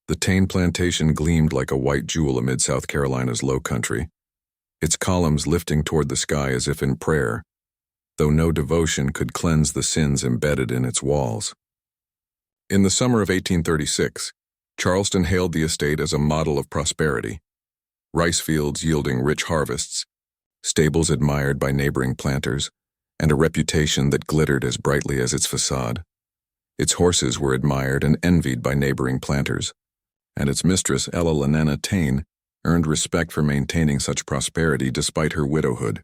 The Tain Plantation gleamed like a white jewel amid South Carolina's low country, its columns lifting toward the sky as if in prayer, though no devotion could cleanse the sins embedded in its walls. In the summer of 1836, Charleston hailed the estate as a model of prosperity. Rice fields yielding rich harvests, stables admired by neighboring planters, and a reputation that glittered as brightly as its façade. Its horses were admired and envied by neighboring planters, and its mistress, Ella Lanena Tain, earned respect for maintaining such prosperity despite her widowhood.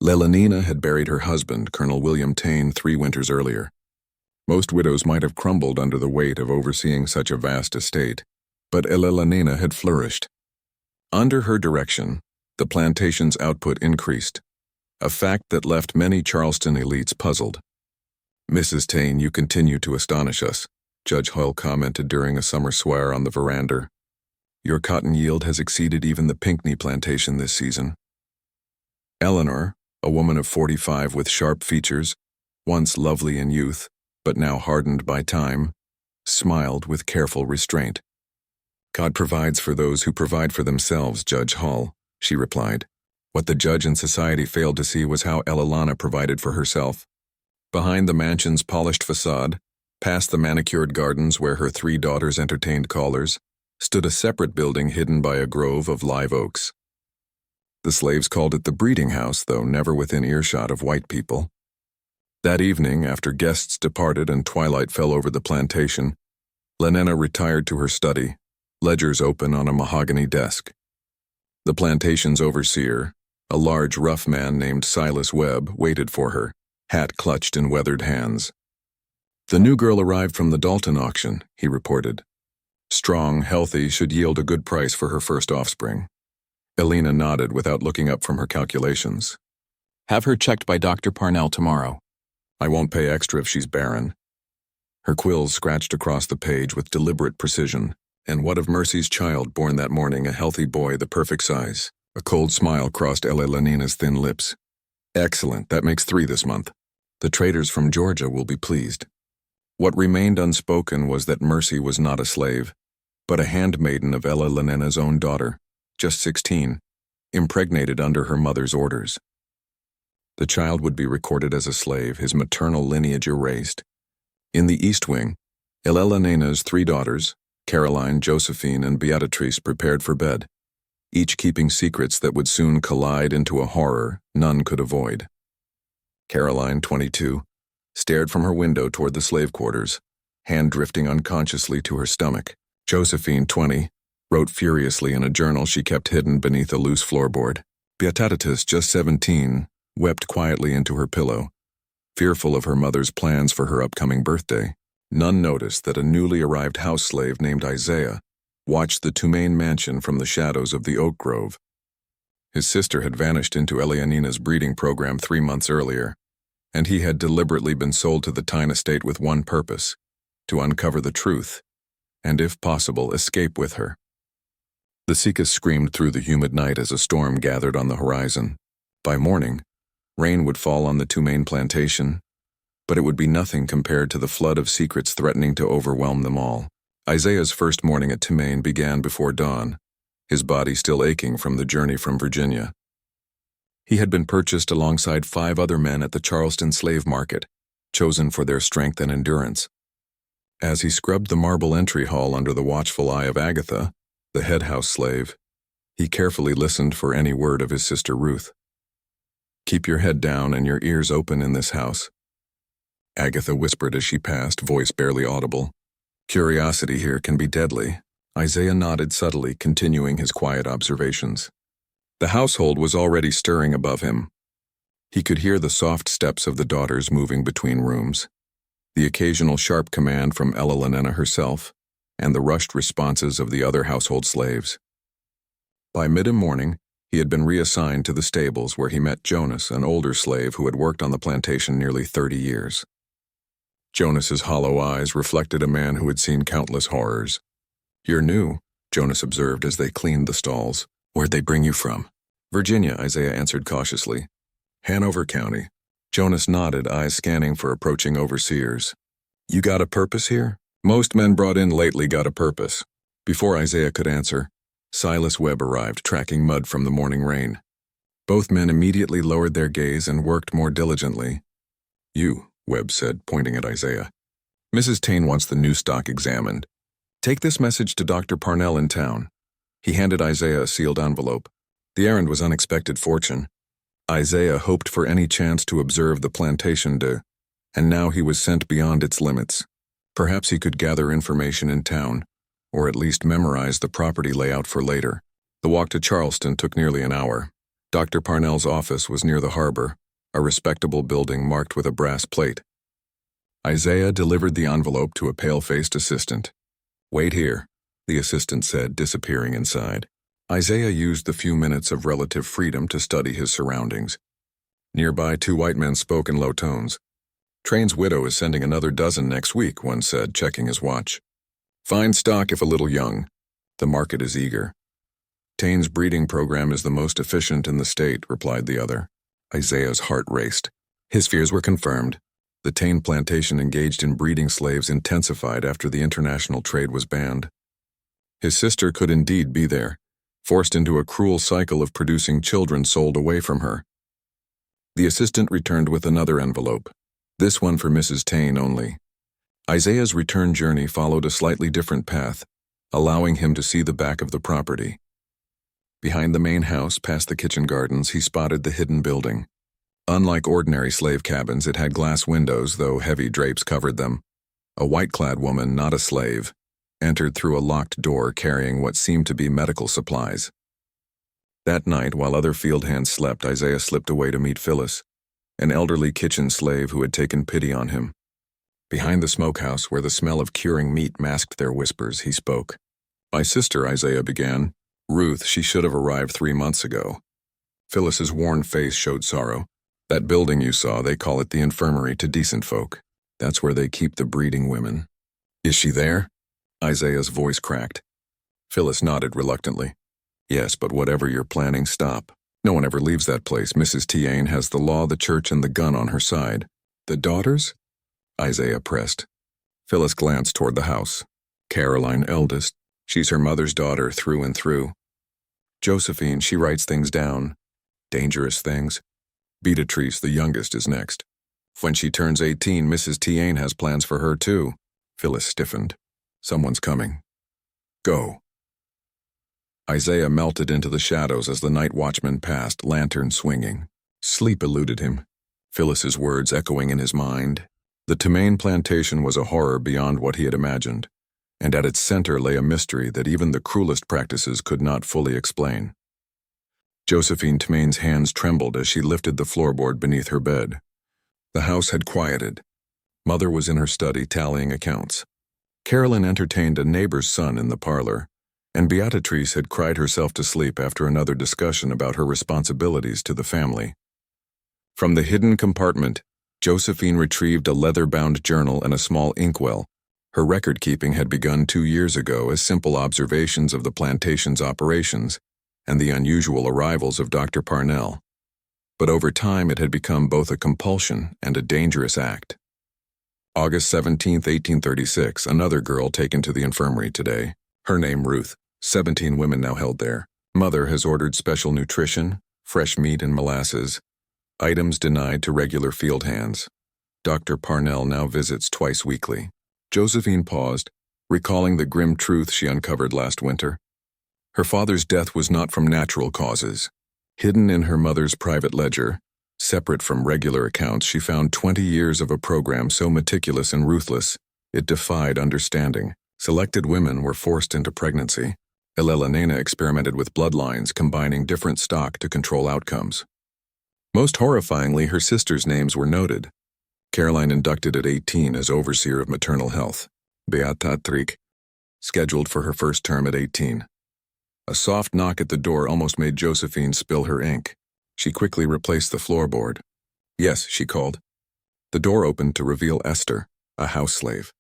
Lelanina had buried her husband, Colonel William Tain, 3 winters earlier. Most widows might have crumbled under the weight of overseeing such a vast estate, but Lelanina had flourished. Under her direction, the plantation's output increased, a fact that left many Charleston elites puzzled. "Mrs. Tain, you continue to astonish us," Judge Hull commented during a summer soiree on the veranda. "Your cotton yield has exceeded even the Pinckney plantation this season." Eleanor, a woman of 45 with sharp features, once lovely in youth, but now hardened by time, smiled with careful restraint. "God provides for those who provide for themselves, Judge Hull," she replied. What the judge and society failed to see was how Elalana provided for herself. Behind the mansion's polished façade, past the manicured gardens where her 3 daughters entertained callers, stood a separate building hidden by a grove of live oaks. The slaves called it the breeding house, though never within earshot of white people. That evening, after guests departed and twilight fell over the plantation, Lanena retired to her study, ledgers open on a mahogany desk. The plantation's overseer, a large rough man named Silas Webb, waited for her, hat clutched in weathered hands. "The new girl arrived from the Dalton auction," he reported. "Strong, healthy, should yield a good price for her first offspring." Elena nodded without looking up from her calculations. "Have her checked by Dr. Parnell tomorrow. I won't pay extra if she's barren." Her quills scratched across the page with deliberate precision. And what of Mercy's child born that morning, a healthy boy, the perfect size? A cold smile crossed Elalina's thin lips. "Excellent, that makes 3 this month. The traders from Georgia will be pleased." What remained unspoken was that Mercy was not a slave, but a handmaiden of Elalina's own daughter, just 16, impregnated under her mother's orders. The child would be recorded as a slave, his maternal lineage erased. In the East Wing, Elalina's 3 daughters, Caroline, Josephine, and Beatrice, prepared for bed, each keeping secrets that would soon collide into a horror none could avoid. Caroline, 22, stared from her window toward the slave quarters, hand drifting unconsciously to her stomach. Josephine, 20, wrote furiously in a journal she kept hidden beneath a loose floorboard. Beatrice, just 17, wept quietly into her pillow, fearful of her mother's plans for her upcoming birthday. None noticed that a newly arrived house slave named Isaiah watched the Tumain mansion from the shadows of the oak grove. His sister had vanished into Elianina's breeding program 3 months earlier, and he had deliberately been sold to the Tain estate with one purpose: to uncover the truth, and if possible, escape with her. The cicadas screamed through the humid night as a storm gathered on the horizon. By morning, rain would fall on the Tumain plantation, but it would be nothing compared to the flood of secrets threatening to overwhelm them all. Isaiah's first morning at Tumain began before dawn, his body still aching from the journey from Virginia. He had been purchased alongside 5 other men at the Charleston slave market, chosen for their strength and endurance. As he scrubbed the marble entry hall under the watchful eye of Agatha, the head house slave, he carefully listened for any word of his sister Ruth. "Keep your head down and your ears open in this house," Agatha whispered as she passed, voice barely audible. "Curiosity here can be deadly." Isaiah nodded subtly, continuing his quiet observations. The household was already stirring above him. He could hear the soft steps of the daughters moving between rooms, the occasional sharp command from Elalina herself, and the rushed responses of the other household slaves. By mid-morning, he had been reassigned to the stables where he met Jonas, an older slave who had worked on the plantation nearly 30 years. Jonas's hollow eyes reflected a man who had seen countless horrors. "You're new," Jonas observed as they cleaned the stalls. "Where'd they bring you from?" "Virginia," Isaiah answered cautiously. "Hanover County." Jonas nodded, eyes scanning for approaching overseers. "You got a purpose here?" "Most men brought in lately got a purpose," Before Isaiah could answer, Silas Webb arrived, tracking mud from the morning rain. Both men immediately lowered their gaze and worked more diligently. "You," Webb said, pointing at Isaiah. "Mrs. Tain wants the new stock examined. Take this message to Dr. Parnell in town." He handed Isaiah a sealed envelope. The errand was unexpected fortune. Isaiah hoped for any chance to observe the plantation and now he was sent beyond its limits. Perhaps he could gather information in town, or at least memorize the property layout for later. The walk to Charleston took nearly an hour. Dr. Parnell's office was near the harbor, a respectable building marked with a brass plate. Isaiah delivered the envelope to a pale-faced assistant. "Wait here," the assistant said, disappearing inside. Isaiah used the few minutes of relative freedom to study his surroundings. Nearby, two white men spoke in low tones. "Train's widow is sending another dozen next week," one said, checking his watch. "Fine stock if a little young. The market is eager." "Tain's breeding program is the most efficient in the state," replied the other. Isaiah's heart raced. His fears were confirmed. The Tain Plantation engaged in breeding slaves intensified after the international trade was banned. His sister could indeed be there, forced into a cruel cycle of producing children sold away from her. The assistant returned with another envelope, this one for Mrs. Tain only. Isaiah's return journey followed a slightly different path, allowing him to see the back of the property. Behind the main house, past the kitchen gardens, he spotted the hidden building. Unlike ordinary slave cabins, it had glass windows, though heavy drapes covered them. A white-clad woman, not a slave, entered through a locked door carrying what seemed to be medical supplies. That night, while other field hands slept, Isaiah slipped away to meet Phyllis, an elderly kitchen slave who had taken pity on him. Behind the smokehouse, where the smell of curing meat masked their whispers, he spoke. "My sister," Isaiah began. "Ruth, she should have arrived 3 months ago." Phyllis's worn face showed sorrow. "That building you saw, they call it the infirmary to decent folk. That's where they keep the breeding women." "Is she there?" Isaiah's voice cracked. Phyllis nodded reluctantly. "Yes, but whatever you're planning, stop. No one ever leaves that place. Mrs. Tain has the law, the church, and the gun on her side." "The daughters?" Isaiah pressed. Phyllis glanced toward the house. "Caroline, eldest. She's her mother's daughter through and through. Josephine, she writes things down. Dangerous things. Beatrice, the youngest, is next. When she turns 18, Mrs. Tain has plans for her too." Phyllis stiffened. "Someone's coming. Go." Isaiah melted into the shadows as the night watchman passed, lantern swinging. Sleep eluded him, Phyllis's words echoing in his mind. The Tain Plantation was a horror beyond what he had imagined, and at its center lay a mystery that even the cruelest practices could not fully explain. Josephine Tmain's hands trembled as she lifted the floorboard beneath her bed. The house had quieted. Mother was in her study tallying accounts. Carolyn entertained a neighbor's son in the parlor, and Beatrice had cried herself to sleep after another discussion about her responsibilities to the family. From the hidden compartment, Josephine retrieved a leather-bound journal and a small inkwell. Her record-keeping had begun 2 years ago as simple observations of the plantation's operations and the unusual arrivals of Dr. Parnell. But over time it had become both a compulsion and a dangerous act. August 17, 1836, another girl taken to the infirmary today. Her name Ruth. 17 women now held there. Mother has ordered special nutrition, fresh meat and molasses, items denied to regular field hands. Dr. Parnell now visits twice weekly. Josephine paused, recalling the grim truth she uncovered last winter. Her father's death was not from natural causes. Hidden in her mother's private ledger, separate from regular accounts, she found 20 years of a program so meticulous and ruthless, it defied understanding. Selected women were forced into pregnancy. Nena experimented with bloodlines, combining different stock to control outcomes. Most horrifyingly, her sisters' names were noted. Caroline inducted at 18 as overseer of maternal health. Beatrice, scheduled for her first term at 18. A soft knock at the door almost made Josephine spill her ink. She quickly replaced the floorboard. "Yes," she called. The door opened to reveal Esther, a house slave.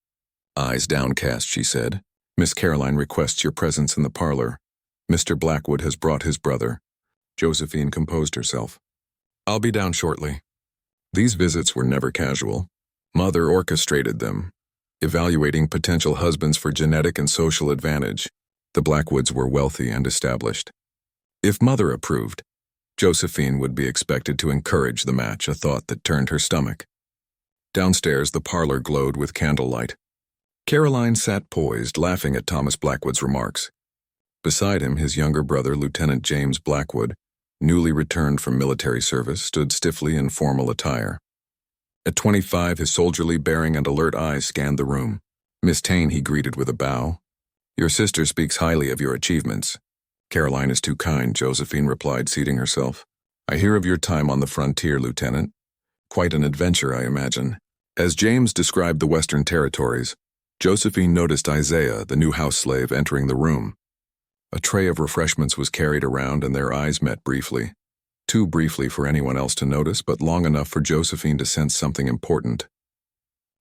Eyes downcast, she said. "Miss Caroline requests your presence in the parlor. Mr. Blackwood has brought his brother." Josephine composed herself. "I'll be down shortly." These visits were never casual. Mother orchestrated them, evaluating potential husbands for genetic and social advantage. The Blackwoods were wealthy and established. If Mother approved, Josephine would be expected to encourage the match, a thought that turned her stomach. Downstairs, the parlor glowed with candlelight. Caroline sat poised, laughing at Thomas Blackwood's remarks. Beside him, his younger brother, Lieutenant James Blackwood, newly returned from military service, stood stiffly in formal attire. At 25, his soldierly bearing and alert eyes scanned the room. "Miss Tain," he greeted with a bow. "Your sister speaks highly of your achievements." "Caroline is too kind," Josephine replied, seating herself. "I hear of your time on the frontier, Lieutenant. Quite an adventure, I imagine." As James described the Western Territories, Josephine noticed Isaiah, the new house slave, entering the room. A tray of refreshments was carried around and their eyes met briefly. Too briefly for anyone else to notice, but long enough for Josephine to sense something important.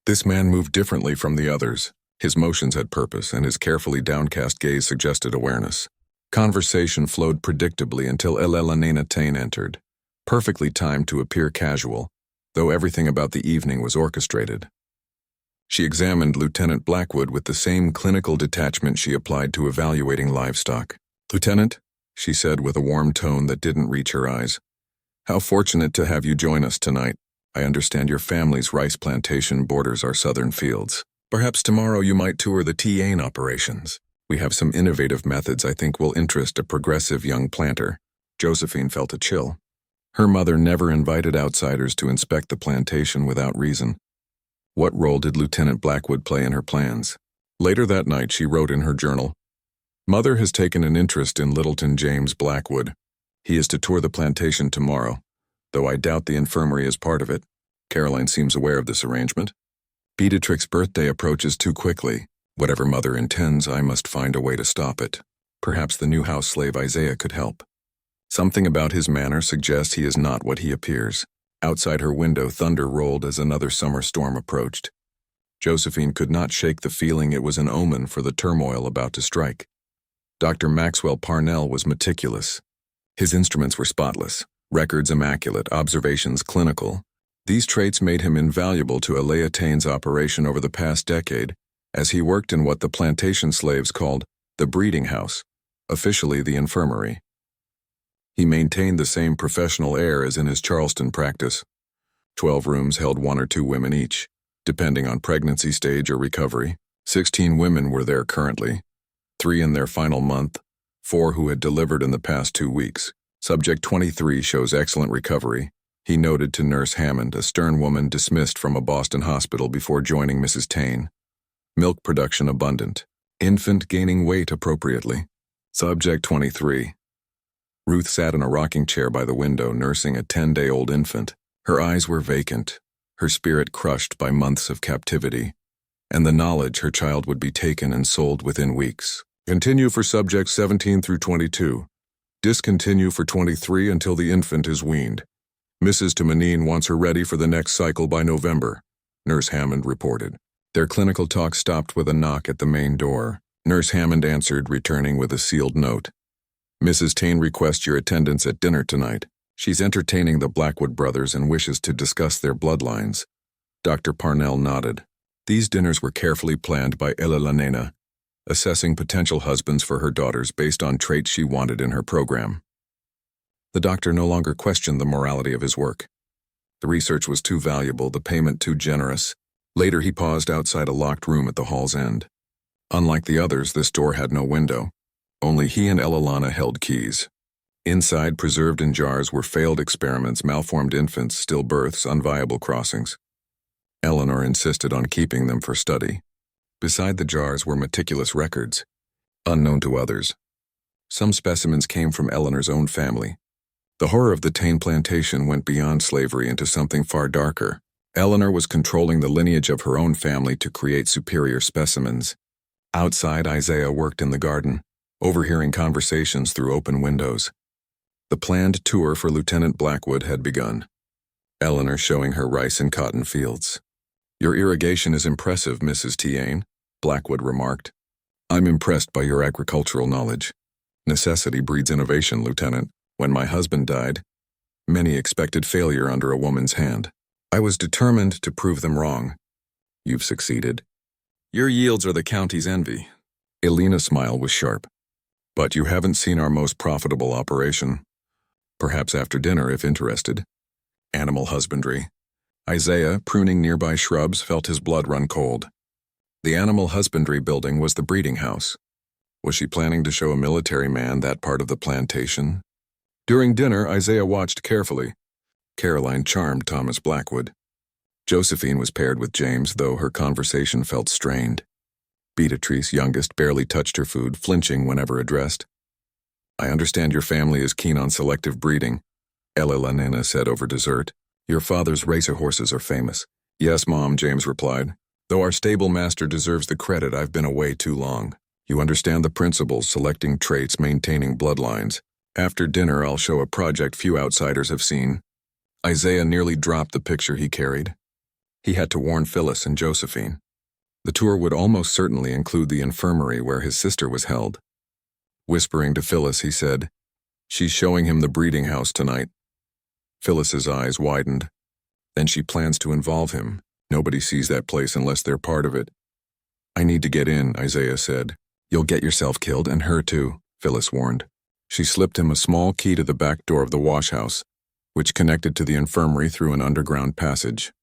This man moved differently from the others. His motions had purpose, and his carefully downcast gaze suggested awareness. Conversation flowed predictably until Elena Tain entered, perfectly timed to appear casual, though everything about the evening was orchestrated. She examined Lieutenant Blackwood with the same clinical detachment she applied to evaluating livestock. "Lieutenant," she said with a warm tone that didn't reach her eyes, "how fortunate to have you join us tonight. I understand your family's rice plantation borders our southern fields. Perhaps tomorrow you might tour the Tain operations. We have some innovative methods I think will interest a progressive young planter." Josephine felt a chill. Her mother never invited outsiders to inspect the plantation without reason. What role did Lieutenant Blackwood play in her plans? Later that night, she wrote in her journal, "Mother has taken an interest in Littleton James Blackwood. He is to tour the plantation tomorrow, though I doubt the infirmary is part of it. Caroline seems aware of this arrangement. Beatrix's birthday approaches too quickly. Whatever Mother intends, I must find a way to stop it. Perhaps the new house slave Isaiah could help. Something about his manner suggests he is not what he appears." Outside her window, thunder rolled as another summer storm approached. Josephine could not shake the feeling it was an omen for the turmoil about to strike. Dr. Maxwell Parnell was meticulous. His instruments were spotless, records immaculate, observations clinical. These traits made him invaluable to Alea Tain's operation over the past decade, as he worked in what the plantation slaves called the breeding house, officially the infirmary. He maintained the same professional air as in his Charleston practice. 12 rooms held 1 or 2 women each, depending on pregnancy stage or recovery. 16 women were there currently, 3 in their final month, 4 who had delivered in the past 2 weeks. Subject 23 shows excellent recovery, he noted to Nurse Hammond, a stern woman dismissed from a Boston hospital before joining Mrs. Tain. Milk production abundant. Infant gaining weight appropriately. Subject 23. Ruth sat in a rocking chair by the window, nursing a 10-day-old infant. Her eyes were vacant, her spirit crushed by months of captivity, and the knowledge her child would be taken and sold within weeks. Continue for subjects 17 through 22. Discontinue for 23 until the infant is weaned. Mrs. Tamanine wants her ready for the next cycle by November, Nurse Hammond reported. Their clinical talk stopped with a knock at the main door. Nurse Hammond answered, returning with a sealed note. "Mrs. Tain requests your attendance at dinner tonight. She's entertaining the Blackwood brothers and wishes to discuss their bloodlines." Dr. Parnell nodded. These dinners were carefully planned by Elena, assessing potential husbands for her daughters based on traits she wanted in her program. The doctor no longer questioned the morality of his work. The research was too valuable, the payment too generous. Later he paused outside a locked room at the hall's end. Unlike the others, this door had no window. Only he and Elena held keys. Inside, preserved in jars, were failed experiments, malformed infants, stillbirths, unviable crossings. Eleanor insisted on keeping them for study. Beside the jars were meticulous records, unknown to others. Some specimens came from Eleanor's own family. The horror of the Tain Plantation went beyond slavery into something far darker. Eleanor was controlling the lineage of her own family to create superior specimens. Outside, Isaiah worked in the garden, overhearing conversations through open windows. The planned tour for Lieutenant Blackwood had begun. Eleanor showing her rice and cotton fields. "Your irrigation is impressive, Mrs. Tain," Blackwood remarked. "I'm impressed by your agricultural knowledge. Necessity breeds innovation, Lieutenant. When my husband died, many expected failure under a woman's hand. I was determined to prove them wrong. You've succeeded. Your yields are the county's envy." Elena's smile was sharp. But you haven't seen our most profitable operation. Perhaps after dinner, if interested. Animal husbandry. Isaiah, pruning nearby shrubs, felt his blood run cold. The animal husbandry building was the breeding house. Was she planning to show a military man that part of the plantation? During dinner, Isaiah watched carefully. Caroline charmed Thomas Blackwood. Josephine was paired with James, though her conversation felt strained. Beatrice, youngest, barely touched her food, flinching whenever addressed. I understand your family is keen on selective breeding, Elena said over dessert. Your father's racehorses are famous. Yes, Mom, James replied. Though our stable master deserves the credit, I've been away too long. You understand the principles, selecting traits, maintaining bloodlines. After dinner, I'll show a project few outsiders have seen. Isaiah nearly dropped the picture he carried. He had to warn Phyllis and Josephine. The tour would almost certainly include the infirmary where his sister was held. Whispering to Phyllis, he said, She's showing him the breeding house tonight. Phyllis's eyes widened. Then she plans to involve him. Nobody sees that place unless they're part of it. I need to get in, Isaiah said. You'll get yourself killed, and her too, Phyllis warned. She slipped him a small key to the back door of the washhouse, which connected to the infirmary through an underground passage.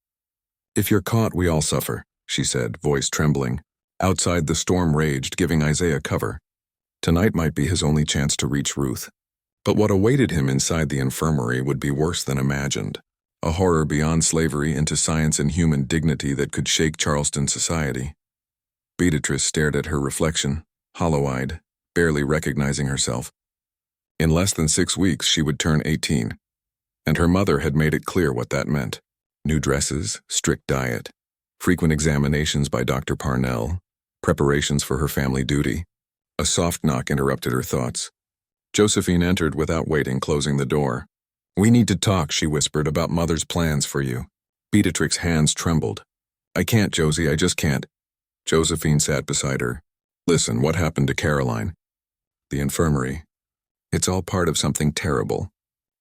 If you're caught, we all suffer, she said, voice trembling. Outside, the storm raged, giving Isaiah cover. Tonight might be his only chance to reach Ruth. But what awaited him inside the infirmary would be worse than imagined. A horror beyond slavery into science and human dignity that could shake Charleston society. Beatrice stared at her reflection, hollow-eyed, barely recognizing herself. In less than 6 weeks, she would turn 18. And her mother had made it clear what that meant. New dresses, strict diet, frequent examinations by Dr. Parnell, preparations for her family duty. A soft knock interrupted her thoughts. Josephine entered without waiting, closing the door. We need to talk, she whispered, about Mother's plans for you. Beatrix's hands trembled. I can't, Josie, I just can't. Josephine sat beside her. Listen, what happened to Caroline? The infirmary. It's all part of something terrible.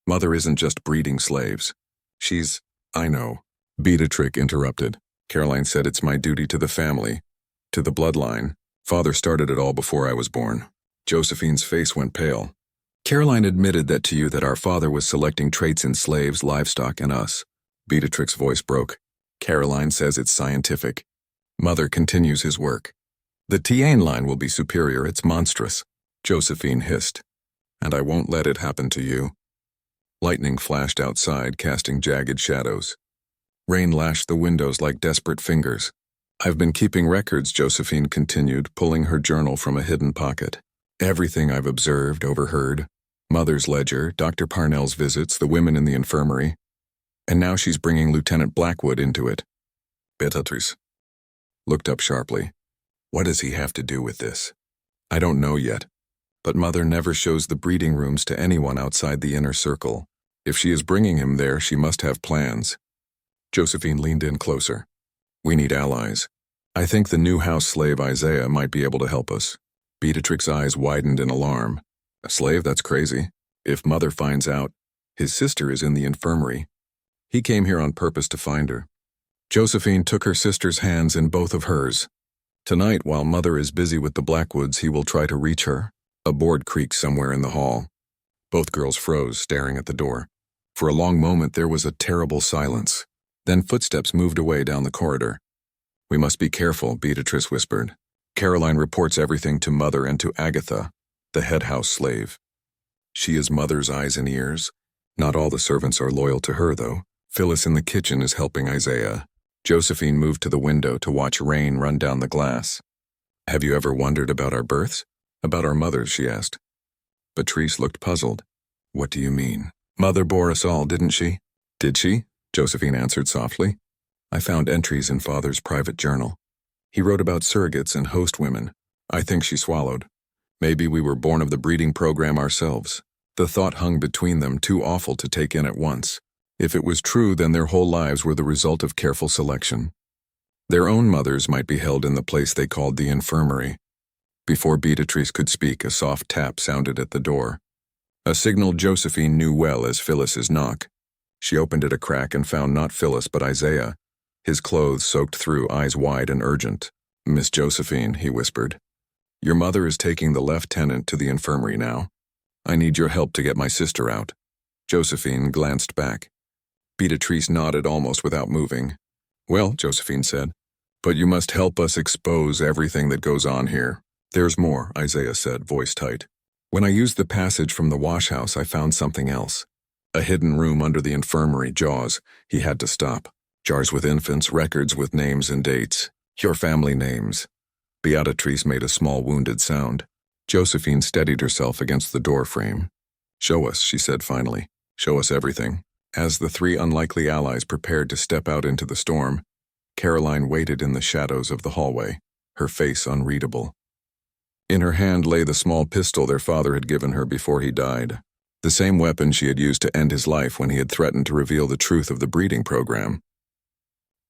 Mother isn't just breeding slaves. She's... I know. Beatrix interrupted. Caroline said it's my duty to the family, to the bloodline. Father started it all before I was born. Josephine's face went pale. Caroline admitted that to you that our father was selecting traits in slaves, livestock, and us. Beatrix's voice broke. Caroline says it's scientific. Mother continues his work. The Tain line will be superior, it's monstrous. Josephine hissed. And I won't let it happen to you. Lightning flashed outside, casting jagged shadows. Rain lashed the windows like desperate fingers. I've been keeping records, Josephine continued, pulling her journal from a hidden pocket. Everything I've observed, overheard. Mother's ledger, Dr. Parnell's visits, the women in the infirmary. And now she's bringing Lieutenant Blackwood into it. Beatrice looked up sharply. What does he have to do with this? I don't know yet. But Mother never shows the breeding rooms to anyone outside the inner circle. If she is bringing him there, she must have plans. Josephine leaned in closer. We need allies. I think the new house slave Isaiah might be able to help us. Beatrix's eyes widened in alarm. A slave? That's crazy. If Mother finds out, his sister is in the infirmary. He came here on purpose to find her. Josephine took her sister's hands in both of hers. Tonight, while Mother is busy with the Blackwoods, he will try to reach her. A board creaked somewhere in the hall. Both girls froze, staring at the door. For a long moment, there was a terrible silence. Then footsteps moved away down the corridor. We must be careful, Beatrice whispered. Caroline reports everything to Mother and to Agatha, the head house slave. She is Mother's eyes and ears. Not all the servants are loyal to her, though. Phyllis in the kitchen is helping Isaiah. Josephine moved to the window to watch rain run down the glass. Have you ever wondered about our births? About our mothers, she asked. Beatrice looked puzzled. What do you mean? Mother bore us all, didn't she? Did she? Josephine answered softly. I found entries in Father's private journal. He wrote about surrogates and host women. I think she swallowed. Maybe we were born of the breeding program ourselves. The thought hung between them, too awful to take in at once. If it was true, then their whole lives were the result of careful selection. Their own mothers might be held in the place they called the infirmary. Before Beatrice could speak, a soft tap sounded at the door. A signal Josephine knew well as Phyllis's knock. She opened it a crack and found not Phyllis but Isaiah, his clothes soaked through, eyes wide and urgent. Miss Josephine, he whispered. Your mother is taking the lieutenant to the infirmary now. I need your help to get my sister out. Josephine glanced back. Beatrice nodded almost without moving. Well, Josephine said, but you must help us expose everything that goes on here. There's more, Isaiah said, voice tight. When I used the passage from the washhouse, I found something else. A hidden room under the infirmary, jaws. He had to stop. Jars with infants, records with names and dates. Your family names. Beatrice made a small wounded sound. Josephine steadied herself against the door frame. Show us, she said finally. Show us everything. As the three unlikely allies prepared to step out into the storm, Caroline waited in the shadows of the hallway, her face unreadable. In her hand lay the small pistol their father had given her before he died, the same weapon she had used to end his life when he had threatened to reveal the truth of the breeding program.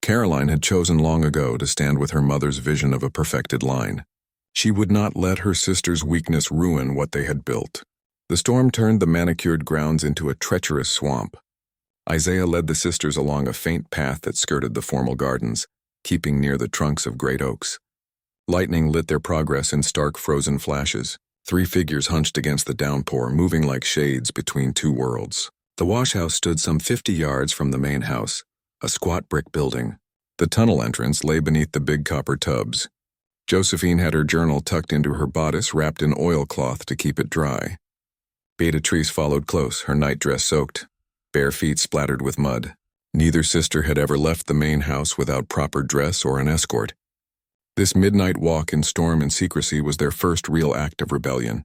Caroline had chosen long ago to stand with her mother's vision of a perfected line. She would not let her sister's weakness ruin what they had built. The storm turned the manicured grounds into a treacherous swamp. Isaiah led the sisters along a faint path that skirted the formal gardens, keeping near the trunks of great oaks. Lightning lit their progress in stark frozen flashes. Three figures hunched against the downpour, moving like shades between two worlds. The washhouse stood some 50 yards from the main house, a squat brick building. The tunnel entrance lay beneath the big copper tubs. Josephine had her journal tucked into her bodice, wrapped in oilcloth to keep it dry. Beatrice followed close, her nightdress soaked, bare feet splattered with mud. Neither sister had ever left the main house without proper dress or an escort. This midnight walk in storm and secrecy was their first real act of rebellion.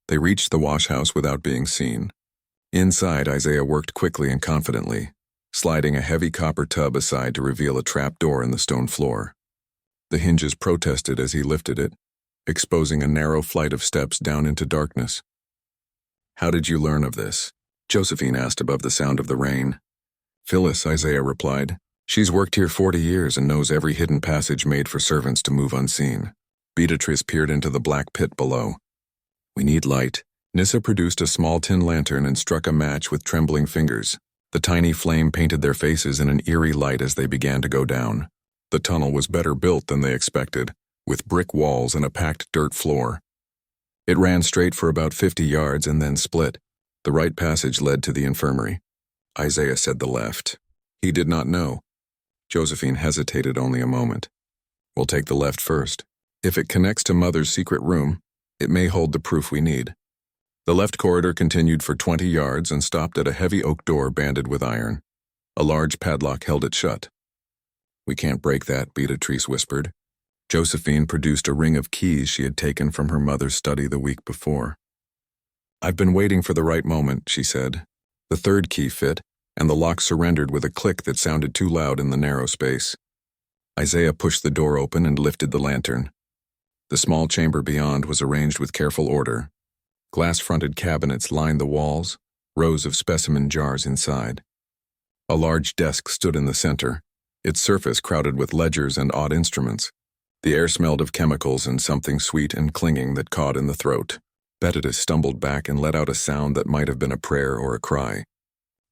They reached the washhouse without being seen. Inside, Isaiah worked quickly and confidently, sliding a heavy copper tub aside to reveal a trap door in the stone floor. The hinges protested as he lifted it, exposing a narrow flight of steps down into darkness. How did you learn of this? Josephine asked above the sound of the rain. Phyllis, Isaiah replied. She's worked here 40 years and knows every hidden passage made for servants to move unseen. Beatrice peered into the black pit below. We need light. Nissa produced a small tin lantern and struck a match with trembling fingers. The tiny flame painted their faces in an eerie light as they began to go down. The tunnel was better built than they expected, with brick walls and a packed dirt floor. It ran straight for about 50 yards and then split. The right passage led to the infirmary. Isaiah said the left. He did not know. Josephine hesitated only a moment. We'll take the left first. If it connects to Mother's secret room, it may hold the proof we need. The left corridor continued for 20 yards and stopped at a heavy oak door banded with iron. A large padlock held it shut. We can't break that, Beatrice whispered. Josephine produced a ring of keys she had taken from her mother's study the week before. I've been waiting for the right moment, she said. The third key fit, and the lock surrendered with a click that sounded too loud in the narrow space. Isaiah pushed the door open and lifted the lantern. The small chamber beyond was arranged with careful order. Glass-fronted cabinets lined the walls, rows of specimen jars inside. A large desk stood in the center, its surface crowded with ledgers and odd instruments. The air smelled of chemicals and something sweet and clinging that caught in the throat. Beatrice stumbled back and let out a sound that might have been a prayer or a cry.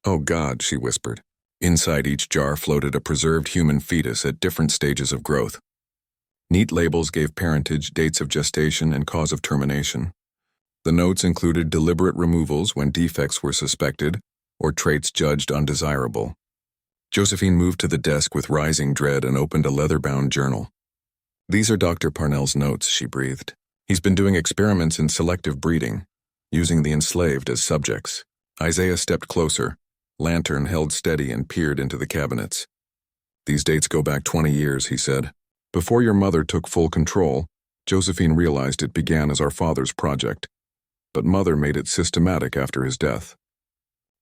Oh God, she whispered. Inside each jar floated a preserved human fetus at different stages of growth. Neat labels gave parentage, dates of gestation, and cause of termination. The notes included deliberate removals when defects were suspected or traits judged undesirable. Josephine moved to the desk with rising dread and opened a leather-bound journal. These are Dr. Parnell's notes, she breathed. He's been doing experiments in selective breeding, using the enslaved as subjects. Isaiah stepped closer, lantern held steady, and peered into the cabinets. These dates go back 20 years, he said. Before your mother took full control, Josephine realized it began as our father's project, but Mother made it systematic after his death.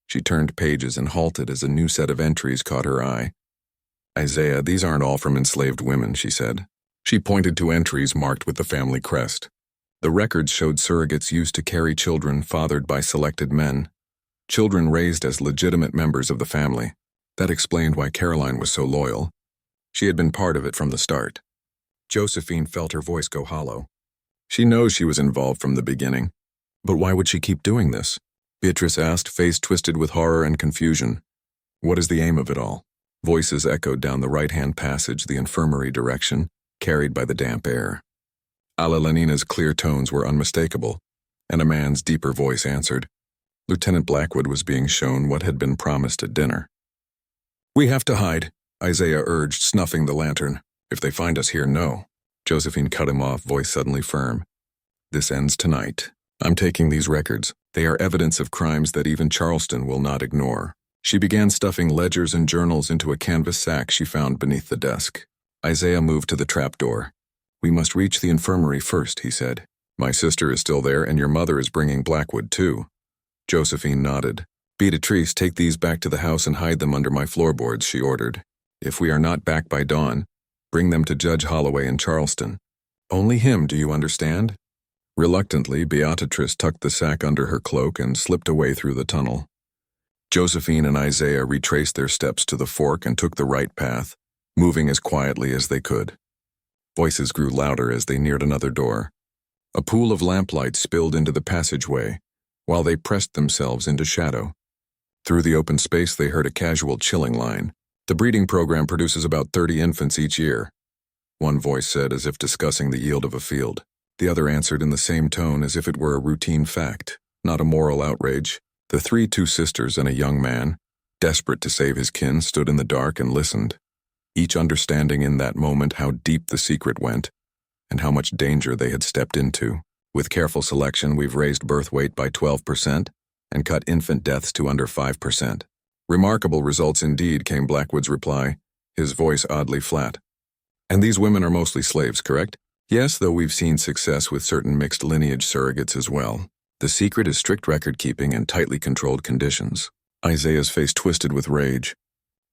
She turned pages and halted as a new set of entries caught her eye. Isaiah, these aren't all from enslaved women, she said. She pointed to entries marked with the family crest. The records showed surrogates used to carry children fathered by selected men, children raised as legitimate members of the family. That explained why Caroline was so loyal. She had been part of it from the start. Josephine felt her voice go hollow. She knows she was involved from the beginning. But why would she keep doing this? Beatrice asked, face twisted with horror and confusion. What is the aim of it all? Voices echoed down the right-hand passage, the infirmary direction, carried by the damp air. Lenina's clear tones were unmistakable, and a man's deeper voice answered. Lieutenant Blackwood was being shown what had been promised at dinner. "We have to hide," Isaiah urged, snuffing the lantern. "If they find us here, no." Josephine cut him off, voice suddenly firm. "This ends tonight. I'm taking these records. They are evidence of crimes that even Charleston will not ignore." She began stuffing ledgers and journals into a canvas sack she found beneath the desk. Isaiah moved to the trapdoor. "We must reach the infirmary first," he said. "My sister is still there, and your mother is bringing Blackwood, too." Josephine nodded. "Beatrice, take these back to the house and hide them under my floorboards," she ordered. "If we are not back by dawn, bring them to Judge Holloway in Charleston. Only him, do you understand?" Reluctantly, Beatrice tucked the sack under her cloak and slipped away through the tunnel. Josephine and Isaiah retraced their steps to the fork and took the right path, moving as quietly as they could. Voices grew louder as they neared another door. A pool of lamplight spilled into the passageway, while they pressed themselves into shadow. Through the open space they heard a casual, chilling line. "The breeding program produces about 30 infants each year," one voice said, as if discussing the yield of a field. The other answered in the same tone, as if it were a routine fact, not a moral outrage. The two sisters and a young man, desperate to save his kin, stood in the dark and listened, each understanding in that moment how deep the secret went and how much danger they had stepped into. "With careful selection, we've raised birth weight by 12% and cut infant deaths to under 5%. "Remarkable results indeed," came Blackwood's reply, his voice oddly flat. "And these women are mostly slaves, correct?" "Yes, though we've seen success with certain mixed lineage surrogates as well. The secret is strict record-keeping and tightly controlled conditions." Isaiah's face twisted with rage.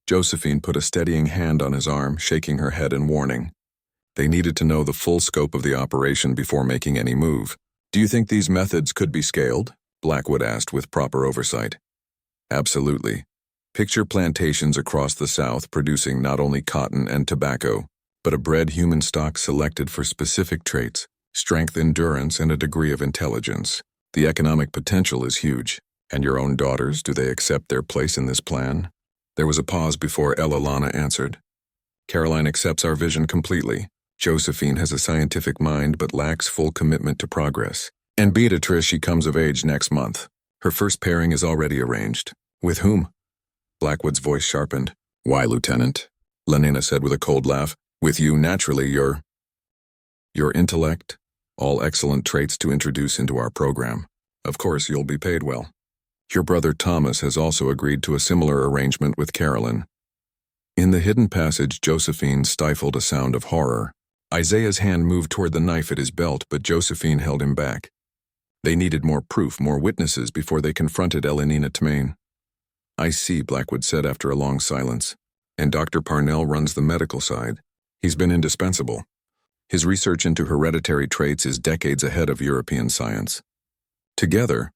Josephine put a steadying hand on his arm, shaking her head in warning. They needed to know the full scope of the operation before making any move. "Do you think these methods could be scaled?" Blackwood asked with proper oversight. "Absolutely. Picture plantations across the South producing not only cotton and tobacco, but a bred human stock selected for specific traits, strength, endurance, and a degree of intelligence. The economic potential is huge. And your own daughters, do they accept their place in this plan?" There was a pause before Lana answered. "Caroline accepts our vision completely. Josephine has a scientific mind but lacks full commitment to progress. And Beatrice, she comes of age next month. Her first pairing is already arranged." "With whom?" Blackwood's voice sharpened. "Why, Lieutenant?" Lenina said with a cold laugh. "With you, naturally. Your intellect, all excellent traits to introduce into our program. Of course, you'll be paid well. Your brother Thomas has also agreed to a similar arrangement with Carolyn." In the hidden passage, Josephine stifled a sound of horror. Isaiah's hand moved toward the knife at his belt, but Josephine held him back. They needed more proof, more witnesses, before they confronted Elenina Tmain. "I see," Blackwood said after a long silence. "And Dr. Parnell runs the medical side. He's been indispensable. His research into hereditary traits is decades ahead of European science. Together,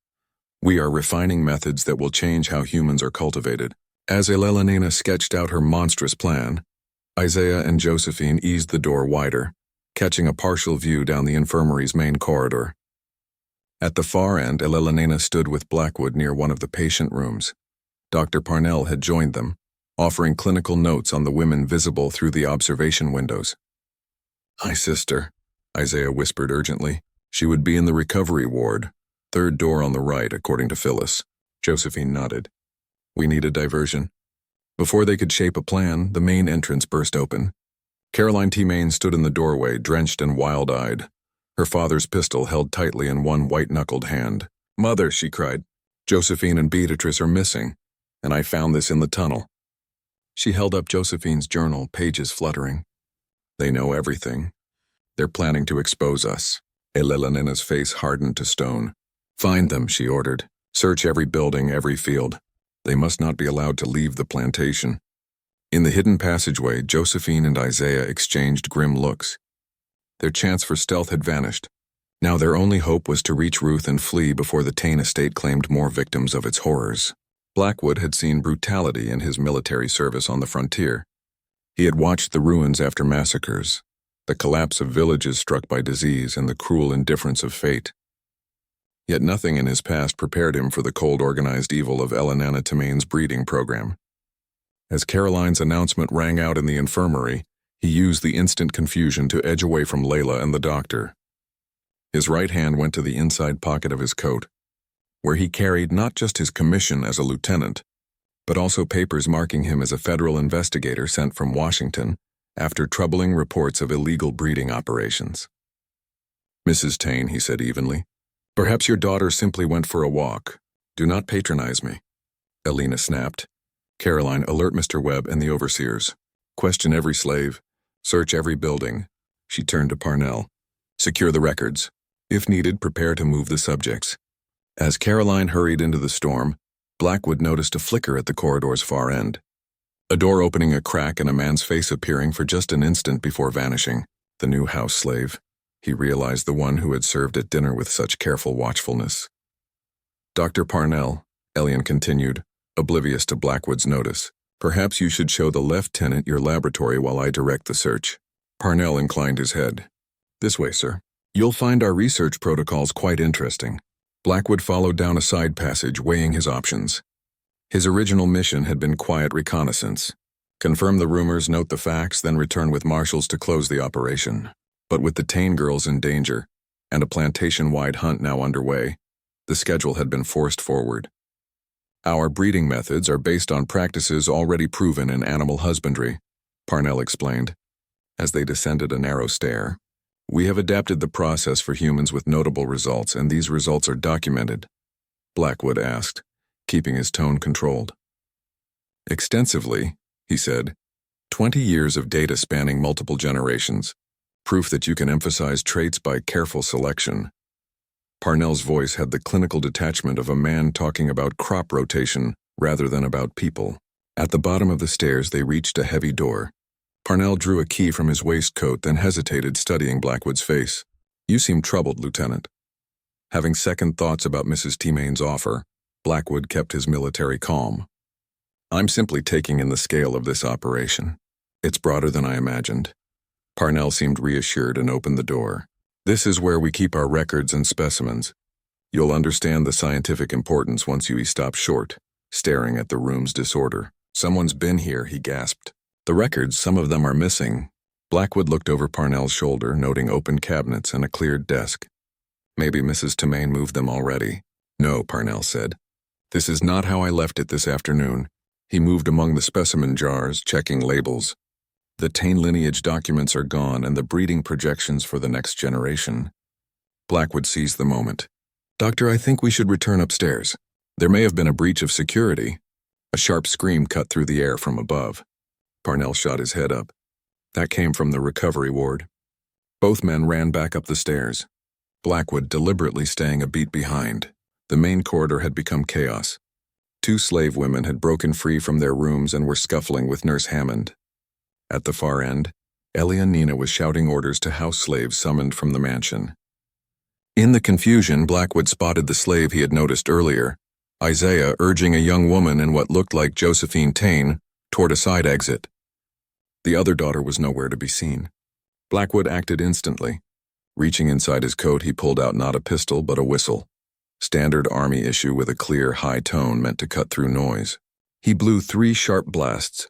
we are refining methods that will change how humans are cultivated." As Elenina sketched out her monstrous plan, Isaiah and Josephine eased the door wider, catching a partial view down the infirmary's main corridor. At the far end, Elenina stood with Blackwood near one of the patient rooms. Dr. Parnell had joined them, offering clinical notes on the women visible through the observation windows. "My sister," Isaiah whispered urgently. "She would be in the recovery ward, third door on the right, according to Phyllis." Josephine nodded. "We need a diversion." Before they could shape a plan, the main entrance burst open. Caroline Tmain stood in the doorway, drenched and wild-eyed, her father's pistol held tightly in one white-knuckled hand. "Mother," she cried, "Josephine and Beatrice are missing, and I found this in the tunnel." She held up Josephine's journal, pages fluttering. "They know everything. They're planning to expose us." Elenina's face hardened to stone. "Find them," she ordered. "Search every building, every field. They must not be allowed to leave the plantation." In the hidden passageway, Josephine and Isaiah exchanged grim looks. Their chance for stealth had vanished. Now their only hope was to reach Ruth and flee before the Tain estate claimed more victims of its horrors. Blackwood had seen brutality in his military service on the frontier. He had watched the ruins after massacres, the collapse of villages struck by disease, and the cruel indifference of fate. Yet nothing in his past prepared him for the cold organized evil of Elenina Tmain's breeding program. As Caroline's announcement rang out in the infirmary, he used the instant confusion to edge away from Layla and the doctor. His right hand went to the inside pocket of his coat, where he carried not just his commission as a lieutenant, but also papers marking him as a federal investigator sent from Washington after troubling reports of illegal breeding operations. "Mrs. Tain," he said evenly, "perhaps your daughter simply went for a walk. Do not patronize me." Elena snapped. "Caroline, alert Mr. Webb and the overseers. Question every slave. Search every building." She turned to Parnell. "Secure the records. If needed, prepare to move the subjects." As Caroline hurried into the storm, Blackwood noticed a flicker at the corridor's far end. A door opening a crack and a man's face appearing for just an instant before vanishing. The new house slave. He realized the one who had served at dinner with such careful watchfulness. "Dr. Parnell," Elian continued, oblivious to Blackwood's notice, "perhaps you should show the lieutenant your laboratory while I direct the search." Parnell inclined his head. "This way, sir. You'll find our research protocols quite interesting." Blackwood followed down a side passage, weighing his options. His original mission had been quiet reconnaissance. Confirm the rumors, note the facts, then return with marshals to close the operation. But with the Tain girls in danger, and a plantation-wide hunt now underway, the schedule had been forced forward. "Our breeding methods are based on practices already proven in animal husbandry," Parnell explained, as they descended a narrow stair. "We have adapted the process for humans with notable results, and these results are documented," Blackwood asked, keeping his tone controlled. "Extensively," he said. 20 years of data spanning multiple generations. Proof that you can emphasize traits by careful selection." Parnell's voice had the clinical detachment of a man talking about crop rotation rather than about people. At the bottom of the stairs, they reached a heavy door. Parnell drew a key from his waistcoat, then hesitated, studying Blackwood's face. "You seem troubled, Lieutenant." Having second thoughts about Mrs. Timane's offer, Blackwood kept his military calm. "I'm simply taking in the scale of this operation. It's broader than I imagined." Parnell seemed reassured and opened the door. "This is where we keep our records and specimens. You'll understand the scientific importance once you stop short, staring at the room's disorder." "Someone's been here," he gasped. "The records, some of them are missing." Blackwood looked over Parnell's shoulder, noting open cabinets and a cleared desk. "Maybe Mrs. Timane moved them already." "No," Parnell said. "This is not how I left it this afternoon." He moved among the specimen jars, checking labels. "The Tain lineage documents are gone and the breeding projections for the next generation." Blackwood seized the moment. "Doctor, I think we should return upstairs. There may have been a breach of security." A sharp scream cut through the air from above. Parnell shot his head up. That came from the recovery ward. Both men ran back up the stairs, Blackwood deliberately staying a beat behind. The main corridor had become chaos. 2 slave women had broken free from their rooms and were scuffling with Nurse Hammond. At the far end, Ellie and Nina was shouting orders to house slaves summoned from the mansion. In the confusion, Blackwood spotted the slave he had noticed earlier, Isaiah urging a young woman in what looked like Josephine Tain toward a side exit. The other daughter was nowhere to be seen. Blackwood acted instantly. Reaching inside his coat, he pulled out not a pistol but a whistle. Standard Army issue with a clear, high tone meant to cut through noise. He blew 3 sharp blasts,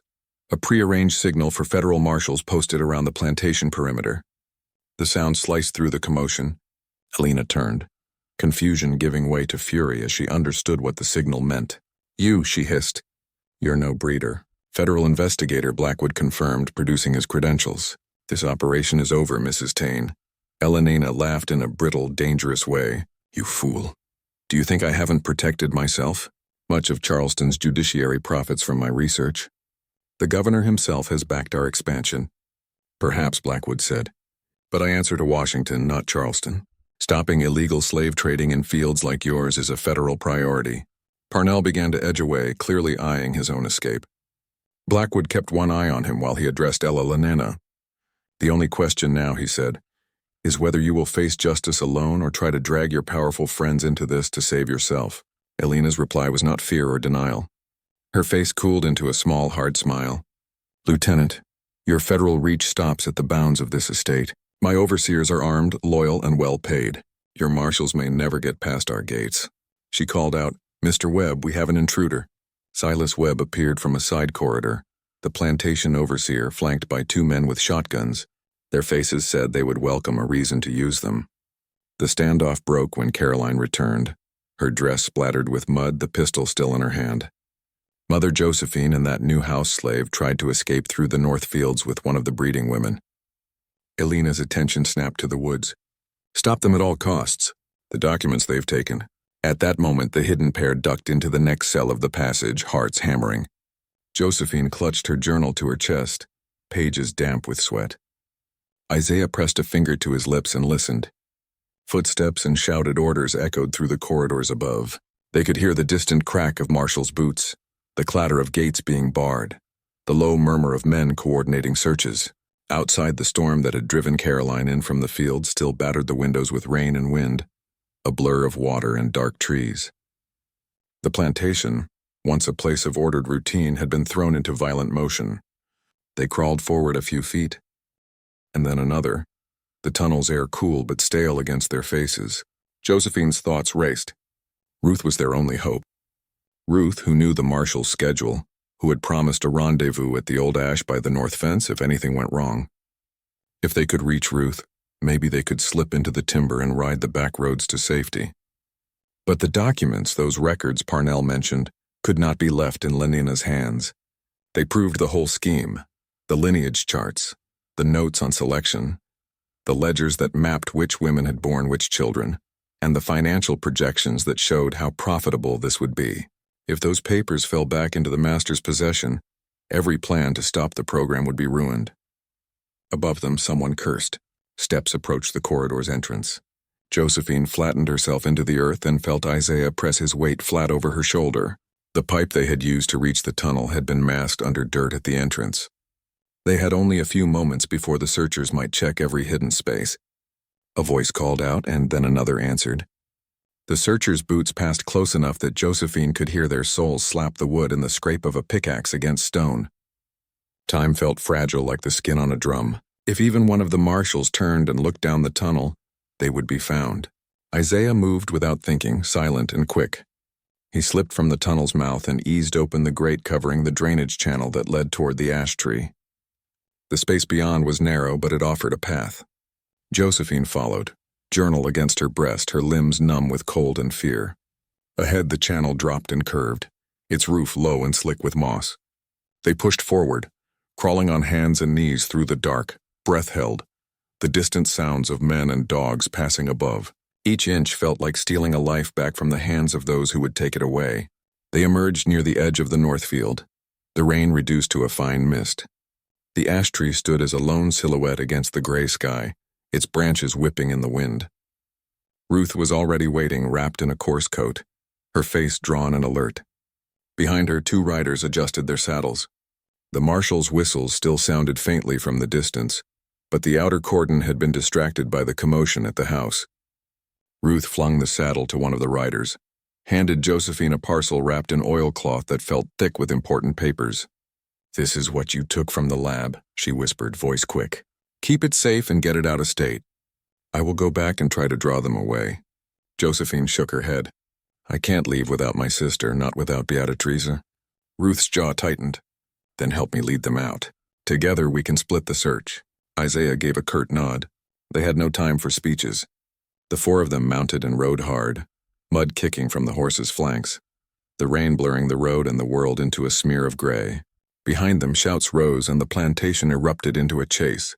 a prearranged signal for federal marshals posted around the plantation perimeter. The sound sliced through the commotion. Elena turned, confusion giving way to fury as she understood what the signal meant. "You," she hissed. "You're no breeder." "Federal investigator," Blackwood confirmed, producing his credentials. "This operation is over, Mrs. Tain." Elena laughed in a brittle, dangerous way. "You fool. Do you think I haven't protected myself? Much of Charleston's judiciary profits from my research. The governor himself has backed our expansion." "Perhaps," Blackwood said. "But I answer to Washington, not Charleston. Stopping illegal slave trading in fields like yours is a federal priority." Parnell began to edge away, clearly eyeing his own escape. Blackwood kept one eye on him while he addressed Elena. "The only question now," he said, "is whether you will face justice alone or try to drag your powerful friends into this to save yourself." Elena's reply was not fear or denial. Her face cooled into a small, hard smile. "Lieutenant, your federal reach stops at the bounds of this estate. My overseers are armed, loyal, and well paid. Your marshals may never get past our gates." She called out, "Mr. Webb, we have an intruder." Silas Webb appeared from a side corridor, the plantation overseer flanked by 2 men with shotguns. Their faces said they would welcome a reason to use them. The standoff broke when Caroline returned, her dress splattered with mud, the pistol still in her hand. Mother Josephine and that new house slave tried to escape through the north fields with one of the breeding women. Elena's attention snapped to the woods. Stop them at all costs. The documents they've taken. At that moment, the hidden pair ducked into the next cell of the passage, hearts hammering. Josephine clutched her journal to her chest, pages damp with sweat. Isaiah pressed a finger to his lips and listened. Footsteps and shouted orders echoed through the corridors above. They could hear the distant crack of marshals' boots, the clatter of gates being barred, the low murmur of men coordinating searches. Outside, the storm that had driven Caroline in from the field still battered the windows with rain and wind, a blur of water and dark trees. The plantation, once a place of ordered routine, had been thrown into violent motion. They crawled forward a few feet, and then another, the tunnel's air cool but stale against their faces. Josephine's thoughts raced. Ruth was their only hope. Ruth, who knew the marshal's schedule, who had promised a rendezvous at the old ash by the north fence if anything went wrong. If they could reach Ruth, maybe they could slip into the timber and ride the back roads to safety. But the documents, those records Parnell mentioned, could not be left in Lenina's hands. They proved the whole scheme, the lineage charts, the notes on selection, the ledgers that mapped which women had borne which children, and the financial projections that showed how profitable this would be. If those papers fell back into the master's possession, every plan to stop the program would be ruined. Above them, someone cursed. Steps approached the corridor's entrance. Josephine flattened herself into the earth and felt Isaiah press his weight flat over her shoulder. The pipe they had used to reach the tunnel had been masked under dirt at the entrance. They had only a few moments before the searchers might check every hidden space. A voice called out, and then another answered. The searchers' boots passed close enough that Josephine could hear their soles slap the wood and the scrape of a pickaxe against stone. Time felt fragile like the skin on a drum. If even one of the marshals turned and looked down the tunnel, they would be found. Isaiah moved without thinking, silent and quick. He slipped from the tunnel's mouth and eased open the grate covering the drainage channel that led toward the ash tree. The space beyond was narrow, but it offered a path. Josephine followed, journal against her breast, her limbs numb with cold and fear. Ahead, the channel dropped and curved, its roof low and slick with moss. They pushed forward, crawling on hands and knees through the dark, breath held, the distant sounds of men and dogs passing above. Each inch felt like stealing a life back from the hands of those who would take it away. They emerged near the edge of the north field, the rain reduced to a fine mist. The ash tree stood as a lone silhouette against the gray sky, its branches whipping in the wind. Ruth was already waiting, wrapped in a coarse coat, her face drawn and alert. Behind her, two riders adjusted their saddles. The marshal's whistles still sounded faintly from the distance, but the outer cordon had been distracted by the commotion at the house. Ruth flung the saddle to one of the riders, handed Josephine a parcel wrapped in oilcloth that felt thick with important papers. "This is what you took from the lab," she whispered, voice quick. "Keep it safe and get it out of state. I will go back and try to draw them away." Josephine shook her head. "I can't leave without my sister, not without Beatrice." Ruth's jaw tightened. "Then help me lead them out. Together we can split the search." Isaiah gave a curt nod. They had no time for speeches. The four of them mounted and rode hard, mud kicking from the horses' flanks, the rain blurring the road and the world into a smear of gray. Behind them, shouts rose and the plantation erupted into a chase.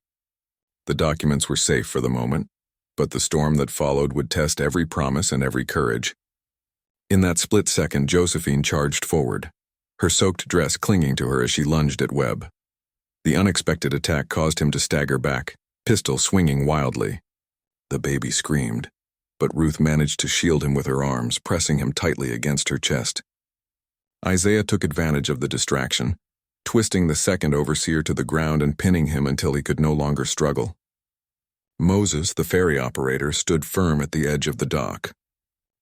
The documents were safe for the moment, but the storm that followed would test every promise and every courage. In that split second, Josephine charged forward, her soaked dress clinging to her as she lunged at Webb. The unexpected attack caused him to stagger back, pistol swinging wildly. The baby screamed, but Ruth managed to shield him with her arms, pressing him tightly against her chest. Isaiah took advantage of the distraction, twisting the second overseer to the ground and pinning him until he could no longer struggle. Moses, the ferry operator, stood firm at the edge of the dock.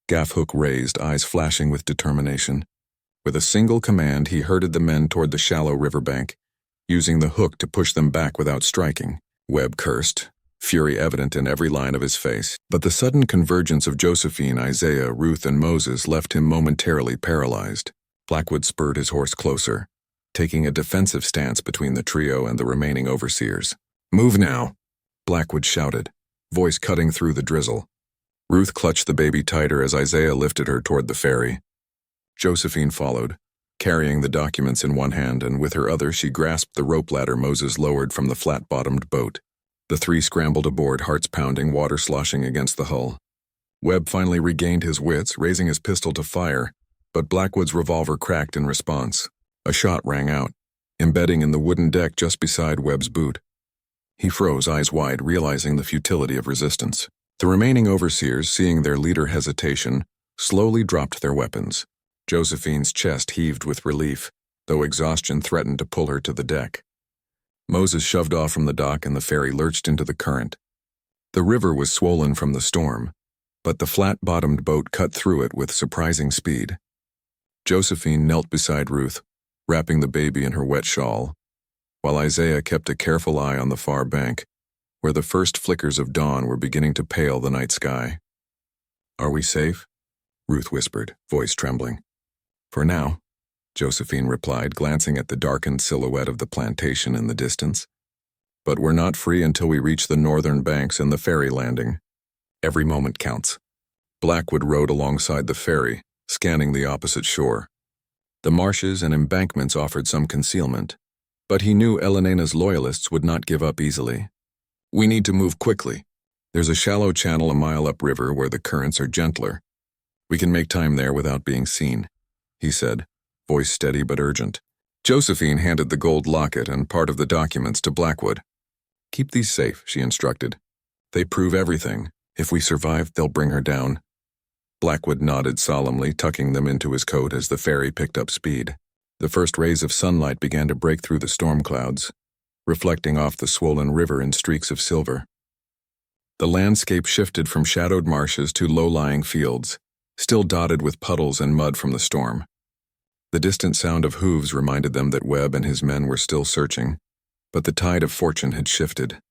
Gaff hook raised, eyes flashing with determination. With a single command, he herded the men toward the shallow riverbank, using the hook to push them back without striking. Webb cursed, fury evident in every line of his face, but the sudden convergence of Josephine, Isaiah, Ruth, and Moses left him momentarily paralyzed. Blackwoods spurred his horse closer, taking a defensive stance between the trio and the remaining overseers. "Move now," Blackwood shouted, voice cutting through the drizzle. Ruth clutched the baby tighter as Isaiah lifted her toward the ferry. Josephine followed, carrying the documents in one hand, and with her other she grasped the rope ladder Moses lowered from the flat-bottomed boat. The three scrambled aboard, hearts pounding, water sloshing against the hull. Webb finally regained his wits, raising his pistol to fire, but Blackwood's revolver cracked in response. A shot rang out, embedding in the wooden deck just beside Webb's boot. He froze, eyes wide, realizing the futility of resistance. The remaining overseers, seeing their leader hesitation, slowly dropped their weapons. Josephine's chest heaved with relief, though exhaustion threatened to pull her to the deck. Moses shoved off from the dock and the ferry lurched into the current. The river was swollen from the storm, but the flat-bottomed boat cut through it with surprising speed. Josephine knelt beside Ruth, wrapping the baby in her wet shawl, while Isaiah kept a careful eye on the far bank, where the first flickers of dawn were beginning to pale the night sky. "Are we safe?" Ruth whispered, voice trembling. "For now," Josephine replied, glancing at the darkened silhouette of the plantation in the distance. "But we're not free until we reach the northern banks and the ferry landing. Every moment counts." Blackwood rowed alongside the ferry, scanning the opposite shore. The marshes and embankments offered some concealment, but he knew Elenena's loyalists would not give up easily. "We need to move quickly. There's a shallow channel a mile upriver where the currents are gentler. We can make time there without being seen," he said, voice steady but urgent. Josephine handed the gold locket and part of the documents to Blackwood. "Keep these safe," she instructed. "They prove everything. If we survive, they'll bring her down." Blackwood nodded solemnly, tucking them into his coat as the ferry picked up speed. The first rays of sunlight began to break through the storm clouds, reflecting off the swollen river in streaks of silver. The landscape shifted from shadowed marshes to low-lying fields, still dotted with puddles and mud from the storm. The distant sound of hooves reminded them that Webb and his men were still searching, but the tide of fortune had shifted.